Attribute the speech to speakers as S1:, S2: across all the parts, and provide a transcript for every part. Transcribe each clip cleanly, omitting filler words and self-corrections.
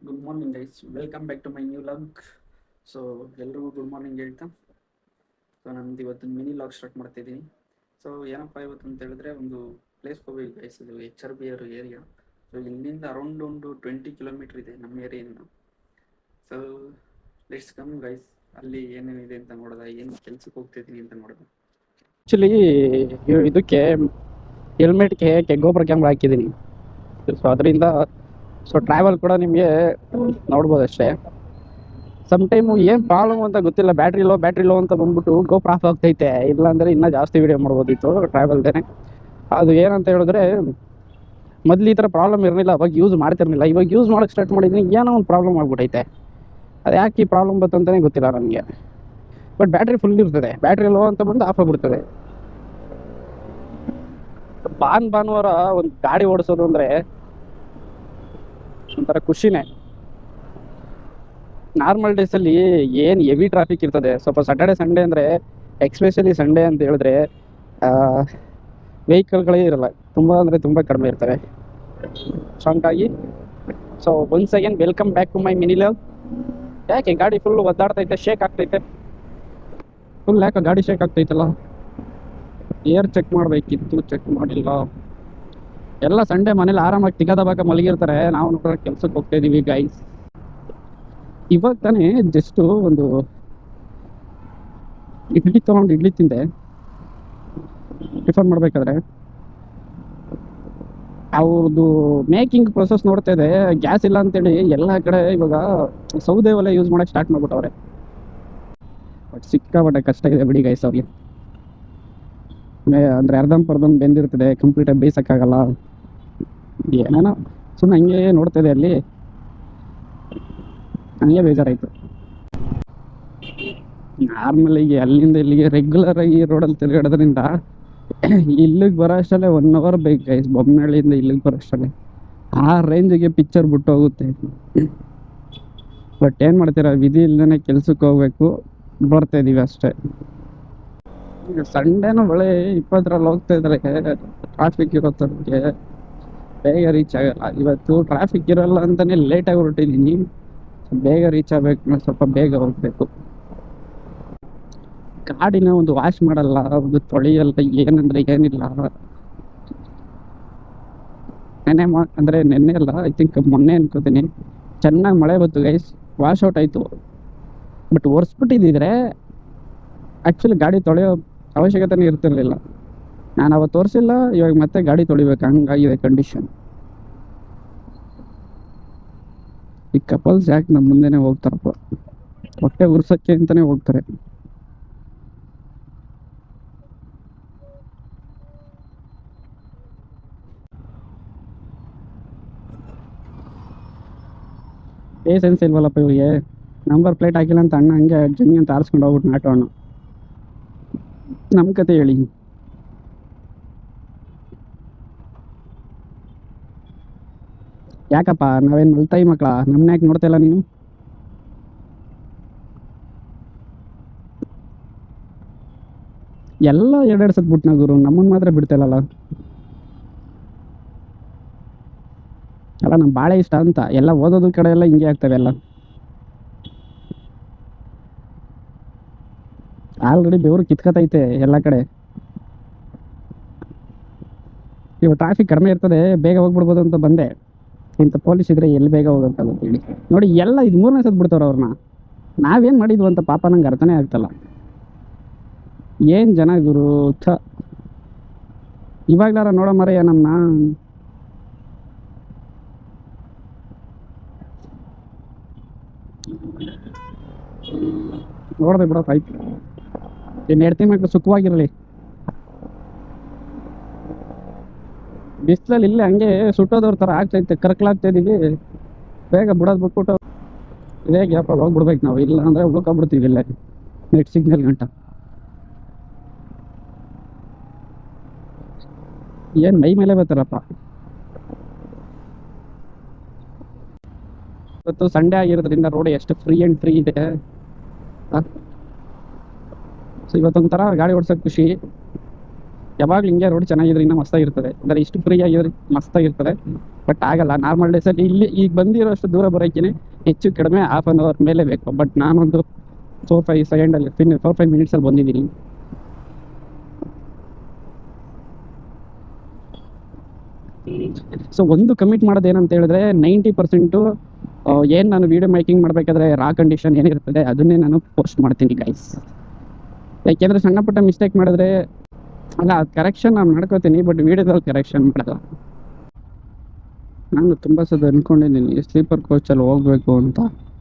S1: Good morning guys, welcome back to my new vlog. So ಎಲ್ರಿಗೂ good morning ಹೇಳ್ತಾ, so ನಮ್ದು ಇವತ್ತು mini vlog start ಮಾಡ್ತಿದ್ದೀನಿ. So ಏನಪ್ಪ ಇವತ್ತು ಅಂತ ಹೇಳಿದ್ರೆ, ಒಂದು ಪ್ಲೇಸ್ ಹೋಗ್ಬೇಕು ಗೈಸ್. ಇದು HRBR ಏರಿಯಾ. ಸೊ ಇಲ್ಲಿಂದ ಅರೌಂಡ್ ಒಂದು 20 ಕಿಲೋಮೀಟರ್ ಇದೆ ನಮ್ಮ ಏರಿಯಿಂದ. ಸೊ ಲೆಟ್ಸ್ ಕಮ್ ಗೈಸ್, ಅಲ್ಲಿ ಏನೇನಿದೆ ಅಂತ ನೋಡೋದ, ಏನು ಕೆಲ್ಸಕ್ಕೆ ಹೋಗ್ತಿದ್ದೀನಿ ಅಂತ ನೋಡೋದ.
S2: ಆ್ಯಕ್ಚುಲಿ ಇದಕ್ಕೆ ಹೆಲ್ಮೆಟ್ಗೆ ಗೋಪುರ ಕ್ಯಾಮ್ರಾ ಹಾಕಿದ್ದೀನಿ. ಸೊ ಅದರಿಂದ ಟ್ರಾವೆಲ್ ಕೂಡ ನಿಮಗೆ ನೋಡ್ಬೋದು ಅಷ್ಟೇ. ಸಮ್ ಟೈಮು ಏನು ಪ್ರಾಬ್ಲಮ್ ಅಂತ ಗೊತ್ತಿಲ್ಲ, ಬ್ಯಾಟ್ರಿ ಲೋ ಅಂತ ಬಂದ್ಬಿಟ್ಟು ಗೋಪುರ ಆಫ್ ಆಗ್ತೈತೆ. ಇಲ್ಲಾಂದರೆ ಇನ್ನೂ ಜಾಸ್ತಿ ವೀಡಿಯೋ ಮಾಡ್ಬೋದಿತ್ತು ಟ್ರಾವೆಲ್ದೇ. ಅದು ಏನಂತ ಹೇಳಿದ್ರೆ, ಮೊದಲು ಈ ಥರ ಪ್ರಾಬ್ಲಮ್ ಇರಲಿಲ್ಲ, ಅವಾಗ ಯೂಸ್ ಮಾಡ್ತಿರ್ಲಿಲ್ಲ. ಇವಾಗ ಯೂಸ್ ಮಾಡೋಕ್ಕೆ ಸ್ಟಾರ್ಟ್ ಮಾಡಿದ್ದೀನಿ, ಏನೋ ಒಂದು ಪ್ರಾಬ್ಲಮ್ ಆಗ್ಬಿಟ್ಟೈತೆ. ಅದು ಯಾಕೆ ಈ ಪ್ರಾಬ್ಲಮ್ ಬಂತಂತಲೇ ಗೊತ್ತಿಲ್ಲ ನನಗೆ. ಬಟ್ ಬ್ಯಾಟ್ರಿ ಫುಲ್ ಇರ್ತದೆ, ಬ್ಯಾಟ್ರಿ ಲೋ ಅಂತ ಬಂದು ಆಫ್ ಆಗಿಬಿಡ್ತದೆ. ಭಾನುವಾರ ಒಂದು ಗಾಡಿ ಓಡಿಸೋದು ಅಂದರೆ ಒಂಥರ ಖುಷಿನೇ. ನಾರ್ಮಲ್ ಡೇಸಲ್ಲಿ ಏನು ಹೆವಿ ಟ್ರಾಫಿಕ್ ಇರ್ತದೆ. ಸ್ವಲ್ಪ ಸ್ಯಾಟರ್ಡೆ ಸಂಡೇ ಅಂದರೆ, ಎಕ್ಸ್ಪೆಷಲಿ ಸಂಡೇ ಅಂತ ಹೇಳಿದ್ರೆ ವೆಹಿಕಲ್ಗಳೇ ಇರಲ್ಲ, ತುಂಬ ಅಂದರೆ ತುಂಬ ಕಡಿಮೆ ಇರ್ತವೆ. ಸೊ ಹಂಗಾಗಿ once again welcome back to my mini vlog. ಯಾಕೆ ಗಾಡಿ ಫುಲ್ ಒದ್ದಾಡ್ತೈತೆ, ಶೇಕ್ ಆಗ್ತೈತೆ ಫುಲ್. ಯಾಕೆ ಗಾಡಿ ಶೇಕ್ ಆಗ್ತೈತಲ್ಲ, ಏರ್ ಚೆಕ್ ಮಾಡಬೇಕಿತ್ತು, ಚೆಕ್ ಮಾಡಿಲ್ಲ. ಎಲ್ಲ ಸಂಡೇ ಮನೇಲಿ ಆರಾಮಾಗಿ ತಿಗದ ಮಲಗಿರ್ತಾರೆ. ನಾವು ನೋಡ್ರೆ ಕೆಲ್ಸಕ್ಕೆ ಹೋಗ್ತಾ ಇದೀವಿ ಗೈಸ್. ಇವಾಗ ತಾನೇ ಜಸ್ಟು ಒಂದು ಇಡ್ಲಿ ತಿಂದೆ ಟಿಫನ್ ಮಾಡಬೇಕಾದ್ರೆ. ಅವ್ರದ್ದು ಮೇಕಿಂಗ್ ಪ್ರೊಸೆಸ್ ನೋಡ್ತಾ ಇದೆ. ಗ್ಯಾಸ್ ಇಲ್ಲ ಅಂತೇಳಿ ಎಲ್ಲ ಕಡೆ ಇವಾಗ ಸೌದೆ ಒಲೆ ಯೂಸ್ ಮಾಡೋಕ್ಕೆ ಸ್ಟಾರ್ಟ್ ಮಾಡ್ಬಿಟ್ಟವ್ರೆ. ಬಟ್ ಸಿಕ್ಕಾಪಟ್ಟೆ ಕಷ್ಟ ಇದೆ ಬಿಡಿ ಗೈಸ್ ಅವ್ರಿಗೆ. ಅಂದರೆ ಅರ್ಧಂಬರ್ಧಂ ಬೆಂದಿರ್ತದೆ, ಕಂಪ್ಲೀಟಾಗಿ ಬೇಯಿಸೋಕ್ಕಾಗಲ್ಲ. ಏನೇನೋ ಸುಮ್ಮನೆ ಹಂಗೆ ನೋಡ್ತಾ ಇದೆ. ಅಲ್ಲಿ ನನಗೆ ಬೇಜಾರಾಯಿತು. ನಾರ್ಮಲಿಗೆ ಅಲ್ಲಿಂದ ಇಲ್ಲಿಗೆ ರೆಗ್ಯುಲರ್ ಆಗಿ ರೋಡಲ್ಲಿ ತಿರುಗಾಡೋದ್ರಿಂದ ಇಲ್ಲಿಗೆ ಬರೋ ಅಷ್ಟಲ್ಲೇ 1 ಅವರ್ ಬೇಕು ಗೈಸ್. ಬೊಮ್ಮನಹಳ್ಳಿಯಿಂದ ಇಲ್ಲಿಗೆ ಬರೋ ಅಷ್ಟಲ್ಲೇ ಆ ರೇಂಜಿಗೆ ಪಿಕ್ಚರ್ ಬಿಟ್ಟು ಹೋಗುತ್ತೆ. ಬಟ್ ಏನು ಮಾಡ್ತೀರಾ, ವಿಧಿ ಇಲ್ಲದೇ ಕೆಲ್ಸಕ್ಕೆ ಹೋಗ್ಬೇಕು, ಬರ್ತಾ ಇದೀವಿ ಅಷ್ಟೇ. ಸಂಡೇನೂ ಬೆಳೆ 20ರಲ್ಲಿ ಹೋಗ್ತಾ ಇದ್ದಾರೆ. ಟ್ರಾಫಿಕ್ ಇರೋತ್ತಕ್ಕೆ ಬೇಗ ರೀಚ್ ಆಗಲ್ಲ. ಇವತ್ತು ಟ್ರಾಫಿಕ್ ಇರೋಲ್ಲ ಅಂತಲೇ ಲೇಟಾಗಿ ಹೊರಟಿದ್ದೀನಿ. ಬೇಗ ರೀಚ್ ಆಗಬೇಕು, ಸ್ವಲ್ಪ ಬೇಗ ಹೋಗ್ಬೇಕು. ಗಾಡಿನ ಒಂದು ವಾಶ್ ಮಾಡಲ್ಲ, ಒಂದು ತೊಳೆಯಲ್ಲ, ಏನಂದ್ರೆ ಏನಿಲ್ಲ. ನೆನ್ನೆ ಅಲ್ಲ, ಐ ಥಿಂಕ್ ಮೊನ್ನೆ ಅನ್ಕೋತೀನಿ, ಚೆನ್ನಾಗಿ ಮಳೆ ಬಂತು ಗೈಸ್, ವಾಶ್ ಔಟ್ ಆಯಿತು. ಬಟ್ ಒರೆಸ್ಬಿಟ್ಟಿದ್ದಿದ್ರೆ ಆ್ಯಕ್ಚುಲಿ ಗಾಡಿ ತೊಳೆಯೋ ಅವಶ್ಯಕತೆನೇ ಇರ್ತಿರ್ಲಿಲ್ಲ. ನಾನು ಅವತ್ತು ತೋರಿಸಿಲ್ಲ, ಇವಾಗ ಮತ್ತೆ ಗಾಡಿ ತೊಳಿಬೇಕು, ಹಂಗಾಗಿದೆ ಕಂಡೀಷನ್. ಈ ಕಪಲ್ಸ್ ಯಾಕೆ ನಮ್ಮ ಮುಂದೆನೇ ಹೋಗ್ತಾರಪ್ಪ, ಹೊಟ್ಟೆ ಉರ್ಸೋಕ್ಕೆ ಅಂತಲೇ ಹೋಗ್ತಾರೆ. ಪೇಸೆನ್ಸ್ ಇಲ್ವಲ್ಲಪ್ಪ ಇವರಿಗೆ. ನಂಬರ್ ಪ್ಲೇಟ್ ಹಾಕಿಲ್ಲ ಅಂತ ಅಣ್ಣ ಹಂಗೆ ಜಂಗಿ ಅಂತ ಆರಿಸ್ಕೊಂಡು ಹೋಗ್ಬಿಟ್ಟು ಆಟೋ ಅಣ್ಣ. ನಮ್ಮ ಕತೆ ಹೇಳಿ. ಯಾಕಪ್ಪ ನಾವೇನು ಮಲ್ತಾಯಿ ಮಕ್ಕಳ, ನಮ್ಮನ್ನ ಯಾಕೆ ನೋಡ್ತಾ ಇಲ್ಲ ನೀವು? ಎಲ್ಲ ಎರಡೆರಡು ಸತ್ ಬಿಟ್ನ ಗುರು, ನಮ್ಮನ್ನು ಮಾತ್ರ ಬಿಡ್ತಾಯಿಲ್ಲಲ್ಲ. ಅಲ್ಲ, ನಮ್ಗೆ ಭಾಳ ಇಷ್ಟ ಅಂತ ಎಲ್ಲ ಓದೋದು ಕಡೆ ಎಲ್ಲ ಹಿಂಗೆ ಆಗ್ತವೆ ಎಲ್ಲ. ಆಲ್ರೆಡಿ ಬೆವರು ಕಿತ್ಕತೈತೆ ಎಲ್ಲ ಕಡೆ. ಇವಾಗ ಟ್ರಾಫಿಕ್ ಕಡಿಮೆ ಇರ್ತದೆ, ಬೇಗ ಹೋಗ್ಬಿಡ್ಬೋದು ಅಂತ ಬಂದೆ. ಇಂಥ ಪೊಲೀಸ್ ಇದ್ರೆ ಎಲ್ಲಿ ಬೇಗ ಹೋಗೋಂತೇಳಿ ನೋಡಿ, ಎಲ್ಲ ಇದು 3ನೇ ಸತ್ ಬಿಡ್ತಾವ್ರೆ ಅವ್ರನ್ನ. ನಾವೇನು ಮಾಡಿದ್ವು ಅಂತ ಪಾಪ ನಂಗೆ ಅರ್ಥನೇ ಆಗ್ತಲ್ಲ. ಏನು ಜನ ಗುರು, ಇವಾಗ್ಲಾರ ನೋಡೋ ಮರೆಯ ನಮ್ಮನ್ನ. ನೋಡ್ದೆ ಬಿಡೋಕೆ ಆಯ್ತು. ಇನ್ನು 2 ತಿಂಗಳು ಸುಖವಾಗಿರಲಿ. ಬಿಸಿಲಲ್ಲಿ ಇಲ್ಲೇ ಹಂಗೆ ಸುಟ್ಟೋದವ್ರ ಥರ ಆಗ್ತೈತೆ, ಕರ್ಕಲಾಗ್ತಾ ಇದೀವಿ. ಬೇಗ ಬಿಡೋದು ಬಿಟ್ಬಿಟ್ಟು ಇದೇ ಗ್ಯಾಪಲ್ಲಿ ಹೋಗ್ಬಿಡ್ಬೇಕು ನಾವು, ಇಲ್ಲ ಅಂದರೆ ಉಳ್ಕೊಬಿಡ್ತೀವಿ ಇಲ್ಲೇ ನೆಟ್ ಸಿಗ್ನಲ್ ಗಂಟ. ಏನು ಮೈ ಮೇಲೆ ಬರ್ತಾರಪ್ಪ. ಇವತ್ತು ಸಂಡೇ ಆಗಿರೋದ್ರಿಂದ ರೋಡ್ ಎಷ್ಟು ಫ್ರೀ ಇದೆ. ಸೊ ಇವತ್ತೊಂಥರ ಗಾಡಿ ಓಡಿಸೋಕೆ ಖುಷಿ. ಯಾವಾಗಲೂ ಹಿಂಗೆ ರೋಡ್ ಚೆನ್ನಾಗಿದ್ರೆ ಇನ್ನೂ ಮಸ್ತಾಗಿರ್ತದೆ. ಅಂದರೆ ಇಷ್ಟು ಫ್ರೀ ಆಗಿದ್ರೆ ಮಸ್ತಾಗಿರ್ತದೆ. ಬಟ್ ಆಗಲ್ಲ ನಾರ್ಮಲ್ ಡೇಸಲ್ಲಿ. ಇಲ್ಲಿ ಈಗ ಬಂದಿರೋಷ್ಟು ದೂರ ಬರೋಕ್ಕೇ ಹೆಚ್ಚು ಕಡಿಮೆ ಹಾಫ್ ಆನ್ ಅವರ್ ಮೇಲೆ ಬೇಕು. ಬಟ್ ನಾನೊಂದು 4-5 ಸೆಕೆಂಡಲ್ಲಿ 4-5 ಮಿನಿಟ್ಸಲ್ಲಿ ಬಂದಿದ್ದೀನಿ. ಸೊ ಒಂದು ಕಮಿಟ್ ಮಾಡೋದು ಏನಂತ ಹೇಳಿದ್ರೆ 90% ಏನು ನಾನು ವೀಡಿಯೋ ಮೇಕಿಂಗ್ ಮಾಡಬೇಕಾದ್ರೆ ರಾ ಕಂಡೀಷನ್ ಏನಿರ್ತದೆ ಅದನ್ನೇ ನಾನು ಪೋಸ್ಟ್ ಮಾಡ್ತೀನಿ ಗೈಸ್. ಯಾಕೆಂದರೆ ಸಣ್ಣ ಪುಟ್ಟ ಮಿಸ್ಟೇಕ್ ಮಾಡಿದ್ರೆ ಅಲ್ಲ, ಅದು ಕರೆಕ್ಷನ್ ನಾನು ಮಾಡ್ಕೋತೀನಿ, ಬಟ್ ವೀಡಿಯೋದಲ್ಲಿ ಕರೆಕ್ಷನ್ ಮಾಡಲ್ಲ. ನಾನು ತುಂಬ ಸದ ಅಂದ್ಕೊಂಡಿದ್ದೀನಿ ಸ್ಲೀಪರ್ ಕೋಚಲ್ಲಿ ಹೋಗಬೇಕು ಅಂತ,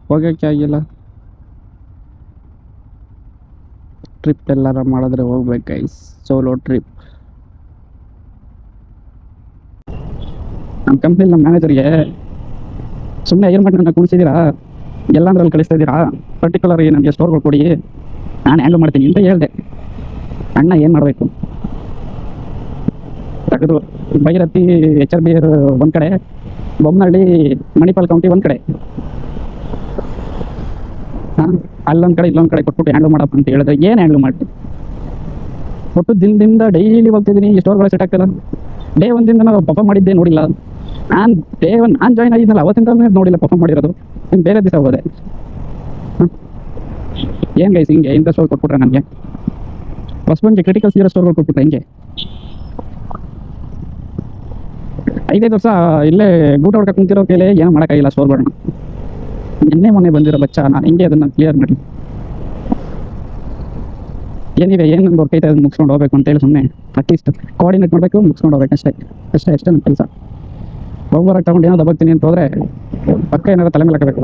S2: ಹೋಗೋಕ್ಕೆ ಆಗಿಲ್ಲ. ಟ್ರಿಪ್ ಎಲ್ಲಾರ ಮಾಡಿದ್ರೆ ಹೋಗ್ಬೇಕು ಗೈಸ್, ಸೋಲೋ ಟ್ರಿಪ್. ನಮ್ಮ ಕಂಪ್ನಿಲಿ ನಮ್ಮ ಮ್ಯಾನೇಜರ್ಗೆ ಸುಮ್ಮನೆ ಏನು ಮಾಡಿ ನನ್ನ ಕುಣಿಸಿದ್ದೀರಾ, ಎಲ್ಲಂದ್ರಲ್ಲಿ ಕಳಿಸ್ತಾ ಇದ್ದೀರಾ, ಪರ್ಟಿಕ್ಯುಲರ್ ನನಗೆ ಸ್ಟೋರ್ಗಳು ಕೊಡಿ, ನಾನು ಹ್ಯಾಂಡಲ್ ಮಾಡ್ತೀನಿ ಅಂತ ಹೇಳಿದೆ. ಅಣ್ಣ ಏನು ಮಾಡಬೇಕು ತೆಗೆದು ಭೈರತಿ HRBR ಒಂದು ಕಡೆ, ಬೊಮ್ಮನಹಳ್ಳಿ ಮಣಿಪಾಲ್ ಕೌಂಟಿ ಒಂದು ಕಡೆ, ಅಲ್ಲೊಂದು ಕಡೆ ಇಲ್ಲೊಂದು ಕಡೆ ಕೊಟ್ಬಿಟ್ಟು ಹ್ಯಾಂಡಲ್ ಮಾಡಪ್ಪ ಅಂತ ಹೇಳಿದ್ರೆ ಏನು ಹ್ಯಾಂಡಲ್ ಮಾಡಿ ಒಟ್ಟು ದಿನದಿಂದ ಡೈಲಿ ಹೋಗ್ತಿದ್ದೀನಿ. ಸ್ಟೋರ್ಗಳು ಸೆಟ್ ಆಗ್ತಿಲ್ಲ. ಡೇ ಒಂದಿಂದ ನಾವು ಪರ್ಫಾರ್ಮ್ ಮಾಡಿದ್ದೆ ನೋಡಿಲ್ಲ. ನಾನು ಜಾಯ್ನ್ ಆಗಿದ್ನಲ್ಲ ಅವತ್ತಿಂದ ನೋಡಿಲ್ಲ ಪರ್ಫಾರ್ಮ್ ಮಾಡಿರೋದು. ಇನ್ನು ಬೇರೆ ದಿವಸ ಹೋದೆ. ಏನು ಗೈಸ್ ಹಿಂಗೆ ಇಂಥ ಸ್ಟೋರ್ ಕೊಟ್ಬಿಟ್ರೆ ನನಗೆ ಹೊಸಬಂಗೆ ಕ್ರಿಟಿಕಲ್ ಸೀರಿಯಸ್ ಸ್ಟೋರ್ಗಳು ಕೊಟ್ಬಿಟ್ರೆ ಹಿಂಗೆ 5 ವರ್ಷ ಇಲ್ಲೇ ಗೂಟ ಹೊಡ್ಕೊಂಡು ಕುಂತಿರೋ ಕೈಲೇ ಏನೂ ಮಾಡೋಕ್ಕಾಗಿಲ್ಲ ಸ್ಟೋರ್ಗಳನ್ನ. ನಿನ್ನೆ ಮೊನ್ನೆ ಬಂದಿರೋ ಬಚ್ಚ ನಾನು ಹಿಂಗೆ ಅದನ್ನು ಕ್ಲಿಯರ್ ಮಾಡಿ ಏನಿದೆ ಏನು ಒಂದು ಕೈತೆ ಅದನ್ನು ಮುಗಿಸ್ಕೊಂಡು ಹೋಗ್ಬೇಕು ಅಂತೇಳಿ ಸುಮ್ಮನೆ ಅಟ್ಲೀಸ್ಟ್ ಕೋಆರ್ಡಿನೇಟ್ ಮಾಡಬೇಕು, ಮುಗಿಸ್ಕೊಂಡು ಹೋಗ್ಬೇಕು ಅಷ್ಟೇ ನನ್ನ ಕೆಲಸ. ಹೋಗ್ಬರಕ್ಕೆ ತೊಗೊಂಡು ಏನೋ ದಬ್ಬಕ್ತೀನಿ ಅಂತ ಹೋದರೆ ಪಕ್ಕ ಏನಾದ್ರು ತಲೆ ಮೇಲೆ ಹಾಕಬೇಕು.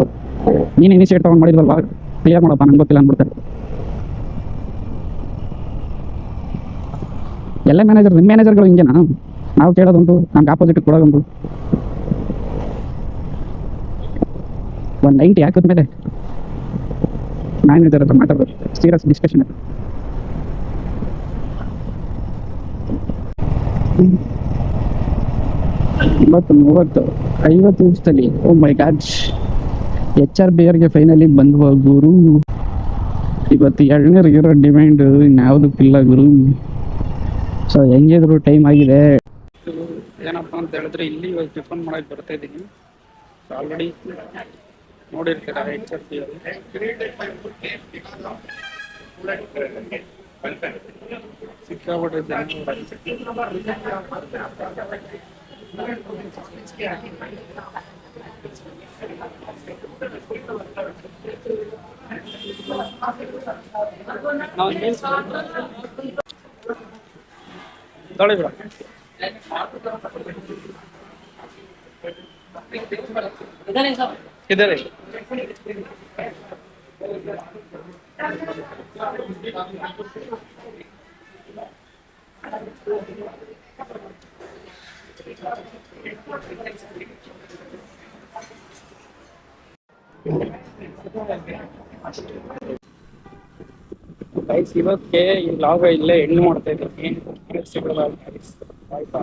S2: ನೀನು ಇನಿಷಿಯೇಟ್ ತೊಗೊಂಡು ಮಾಡಿದ್ವಲ್ವಾ, ಕ್ಲಿಯರ್ ಮಾಡಪ್ಪ ನಂಗೆ ಗೊತ್ತಿಲ್ಲ ಅಂದ್ಬಿಡ್ತಾರೆ. ಎಲ್ಲ ನಿಮ್ಮ ಮ್ಯಾನೇಜರ್ಗಳು ಹಿಂಗೆನಾ? ನಾವು ಕೇಳೋದೊಂದು, ನಮ್ಗೆ ಆಪೋಸಿಟ್ ಕೊಡೋದೊಂದು. 190 ಹಾಕಿದ್ಮೇಲೆ ಮ್ಯಾನೇಜರ್ ಹತ್ರ ಮಾತಾಡೋದು, ಸೀರಿಯಸ್ ಡಿಸ್ಕಷನ್. 30 50 ನಿಮಿಷದಲ್ಲಿ ಓ ಮೈ ಗಾಡ್ HRBRಗೆ ಫೈನಲಿ ಬಂದುವ ಗುರು. ಇವತ್ತು ಎಳ್ನೀರಿಗಿರೋ ಡಿಮ್ಯಾಂಡು ಇನ್ಯಾವುದಕ್ಕಿಲ್ಲ ಗುರು. ಸೊ ಹೆಂಗಿದ್ರು ಟೈಮ್ ಆಗಿದೆ.
S1: ಏನಪ್ಪ ಅಂತ ಹೇಳಿದ್ರೆ ಇಲ್ಲಿ ಇವಾಗ ಟಿಫನ್ ಮಾಡಕ್ಕೆ ಬರ್ತಾ ಇದ್ದೀನಿ. ಆಲ್ರೆಡಿ ನೋಡಿರ್ತೀರ HRBR ಸಿಕ್ಕಾಪಟ್ಟೆ ತೊಳಿ ಬಿಡ ಇದ್ದಾರೆ. ಗೈಸ್ ಇವತ್ತಿಗೆ ಈ ಲಾಗ ಇಲ್ಲೇ ಎಂಡ್ ಮಾಡ್ತಾ ಇದ್ದೀನಿ. ಆಯ್ತಾ?